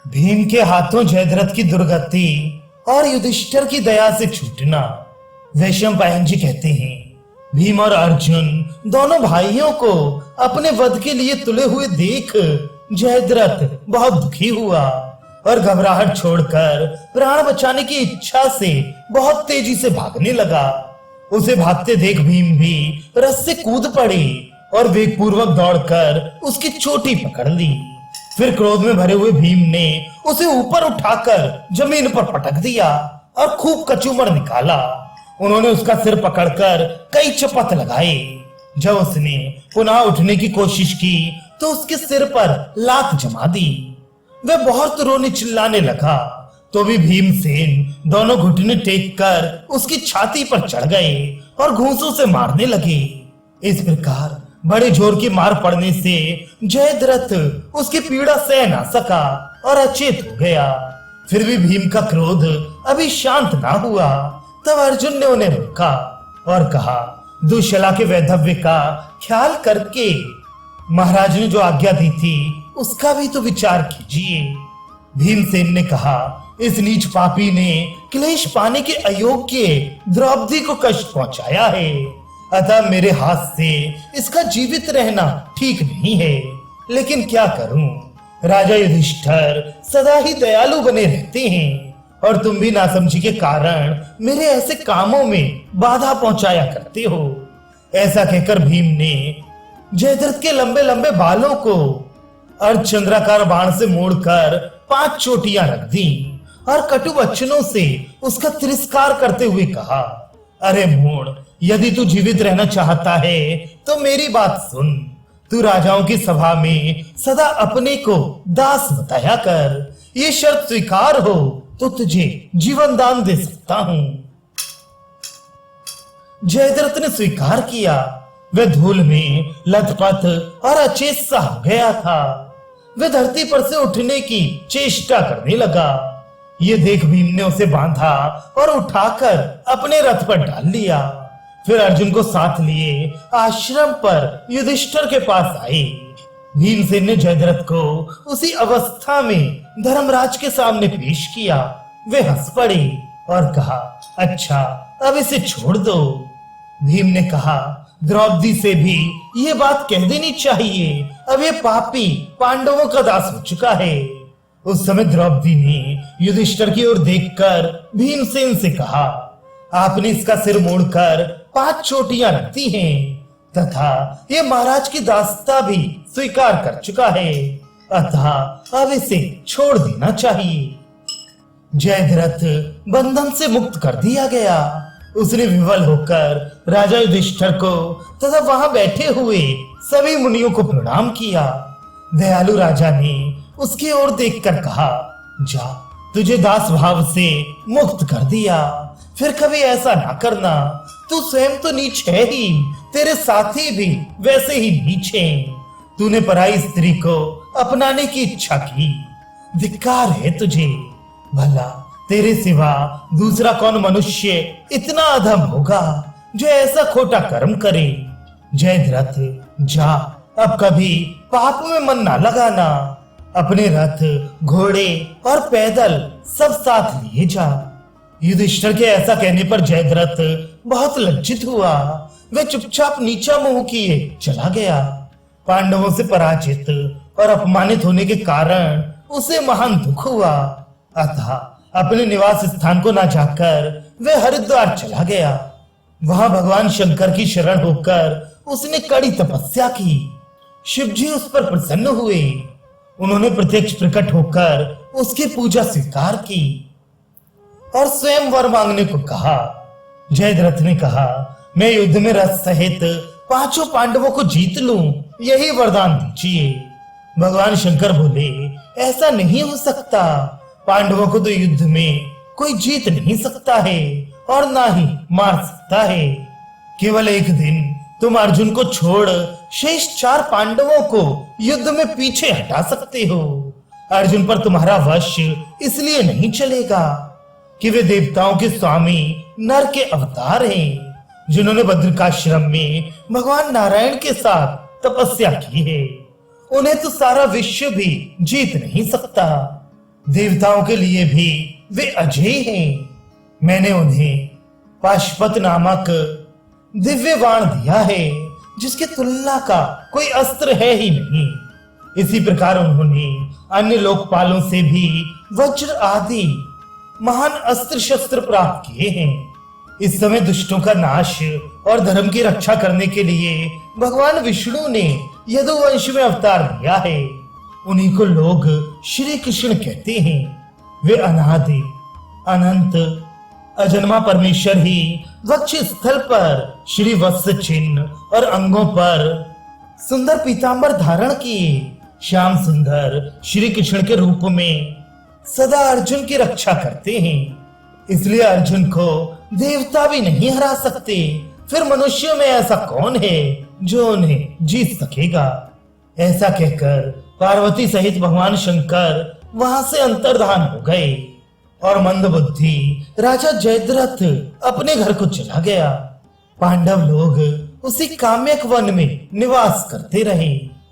भीम के हाथों जयद्रथ की दुर्गति और युधिष्ठिर की दया से छूटना। वैशंपायन जी कहते हैं, भीम और अर्जुन दोनों भाइयों को अपने वध के लिए तुले हुए देख जयद्रथ बहुत दुखी हुआ और घबराहट छोड़कर प्राण बचाने की इच्छा से बहुत तेजी से भागने लगा। उसे भागते देख भीम भी रथ से कूद पड़े और वेगपूर्वक दौड़कर उसकी चोटी पकड़ ली। फिर क्रोध में भरे हुए भीम ने उसे ऊपर उठाकर जमीन पर पटक दिया और खूब कचूमर निकाला। उन्होंने उसका सिर पकड़कर कई चपत लगाए। जब उसने पुनः उठने की कोशिश की तो उसके सिर पर लात जमा दी। वह बहुत रोने चिल्लाने लगा तो भी भीमसेन दोनों घुटने टेक कर उसकी छाती पर चढ़ गए और घूंसों से मारने लगे। इस प्रकार बड़े जोर की मार पड़ने से जयद्रथ उसकी पीड़ा सह ना सका और अचेत हो गया। फिर भी भीम का क्रोध अभी शांत ना हुआ। तब अर्जुन ने उन्हें रोका और कहा, दुश्शला के वैधव्य का ख्याल करके महाराज ने जो आज्ञा दी थी उसका भी तो विचार कीजिए। भीमसेन ने कहा, इस नीच पापी ने क्लेश पाने के अयोग्य द्रौपदी को कष्ट पहुंचाया है, अतः मेरे हाथ से इसका जीवित रहना ठीक नहीं है। लेकिन क्या करूं, राजा युधिष्ठिर सदा ही दयालु बने रहते हैं और तुम भी नासमझी के कारण मेरे ऐसे कामों में बाधा पहुंचाया करते हो। ऐसा कहकर भीम ने जयद्रथ के लंबे लंबे बालों को अर्धचंद्राकार बाण से मोड़कर 5 चोटियां रख दी और कटु वचनों से उसका तिरस्कार करते हुए कहा, अरे मूढ़, यदि तू जीवित रहना चाहता है तो मेरी बात सुन। तू राजाओं की सभा में सदा अपने को दास बताया कर। ये शर्त स्वीकार हो तो तुझे जीवन दान दे सकता हूं। जयद्रथ ने स्वीकार किया। वह धूल में लथपथ और अचेत सा हो गया था। वह धरती पर से उठने की चेष्टा करने लगा। ये देख भीम ने उसे बांधा और उठाकर अपने रथ पर डाल लिया। फिर अर्जुन को साथ लिए आश्रम पर युधिष्ठिर के पास आए। भीमसेन ने जयद्रथ को उसी अवस्था में धर्मराज के सामने पेश किया। वे हंस पड़े और कहा, अच्छा, अब इसे छोड़ दो। भीम ने कहा, द्रौपदी से भी ये बात कह देनी चाहिए, अब ये पापी पांडवों का दास हो चुका है। उस समय द्रौपदी ने युधिष्ठिर की ओर देखकर भीमसेन से कहा, आपने इसका सिर मोड़कर 5 चोटियां रख दी हैं तथा ये महाराज की दासता भी स्वीकार कर चुका है, अतः अब इसे छोड़ देना चाहिए। जयद्रथ बंधन से मुक्त कर दिया गया। उसने विवल होकर राजा युधिष्ठिर को तथा वहां बैठे हुए सभी मुनियों को प्रणाम किया। दयालु राजा ने उसकी ओर देखकर कहा, जा, तुझे दास भाव से मुक्त कर दिया। फिर कभी ऐसा ना करना। तू स्वयं तो नीच है ही, तेरे साथी भी वैसे ही नीच हैं। तूने पराई स्त्री को अपनाने की इच्छा की, धिक्कार है तुझे। भला तेरे सिवा दूसरा कौन मनुष्य इतना अधम होगा जो ऐसा खोटा कर्म करे। जयद्रथ, जा, अब कभी पाप में मन ना लगाना। अपने रथ, घोड़े और पैदल सब साथ लिए जा। युधिष्ठिर के ऐसा कहने पर जयद्रथ बहुत लज्जित हुआ। वह चुपचाप नीचा मुंह किए चला गया। पांडवों से पराजित और अपमानित होने के कारण उसे महान दुख हुआ। अतः अपने निवास स्थान को न जाकर वह हरिद्वार चला गया। वहां भगवान शंकर की शरण होकर उसने कड़ी तपस्या की। शिवजी उस पर प्रसन्न हुए। उन्होंने प्रत्यक्ष प्रकट होकर उसकी पूजा स्वीकार की और स्वयं वर मांगने को कहा। जयद्रथ ने कहा, मैं युद्ध में रथ सहित 5 पांडवों को जीत लूं, यही वरदान दीजिए। भगवान शंकर बोले, ऐसा नहीं हो सकता। पांडवों को तो युद्ध में कोई जीत नहीं सकता है और ना ही मार सकता है। केवल एक दिन तुम अर्जुन को छोड़ शेष 4 पांडवों को युद्ध में पीछे हटा सकते हो। अर्जुन पर तुम्हारा वश इसलिए नहीं चलेगा कि वे देवताओं के स्वामी नर के अवतार हैं, जिन्होंने बद्रिकाश्रम में भगवान नारायण के साथ तपस्या की है। उन्हें तो सारा विश्व भी जीत नहीं सकता। देवताओं के लिए भी वे अजय हैं। मैंने उन्हें पाशुपत नामक दिव्य बाण दिया है, जिसकी तुलना का कोई अस्त्र है ही नहीं। इसी प्रकार उन्होंने अन्य लोकपालों से भी वज्र आदि महान अस्त्र शस्त्र प्राप्त किए हैं। इस समय दुष्टों का नाश और धर्म की रक्षा करने के लिए भगवान विष्णु ने यदुवंश में अवतार लिया है। उन्हीं को लोग श्री कृष्ण कहते हैं। वे अनादि अनंत अजन्मा परमेश्वर ही वक्ष स्थल पर श्री वत्स चिन्ह और अंगों पर सुंदर पीतांबर धारण किए श्याम सुंदर श्री कृष्ण के रूप में सदा अर्जुन की रक्षा करते हैं। इसलिए अर्जुन को देवता भी नहीं हरा सकते। फिर मनुष्यों में ऐसा कौन है जो उन्हें जीत सकेगा? ऐसा कहकर पार्वती सहित भगवान शंकर वहां से अंतर्धान हो गए और मंदबुद्धि राजा जयद्रथ अपने घर को चला गया। पांडव लोग उसी काम्यक वन में निवास करते रहे।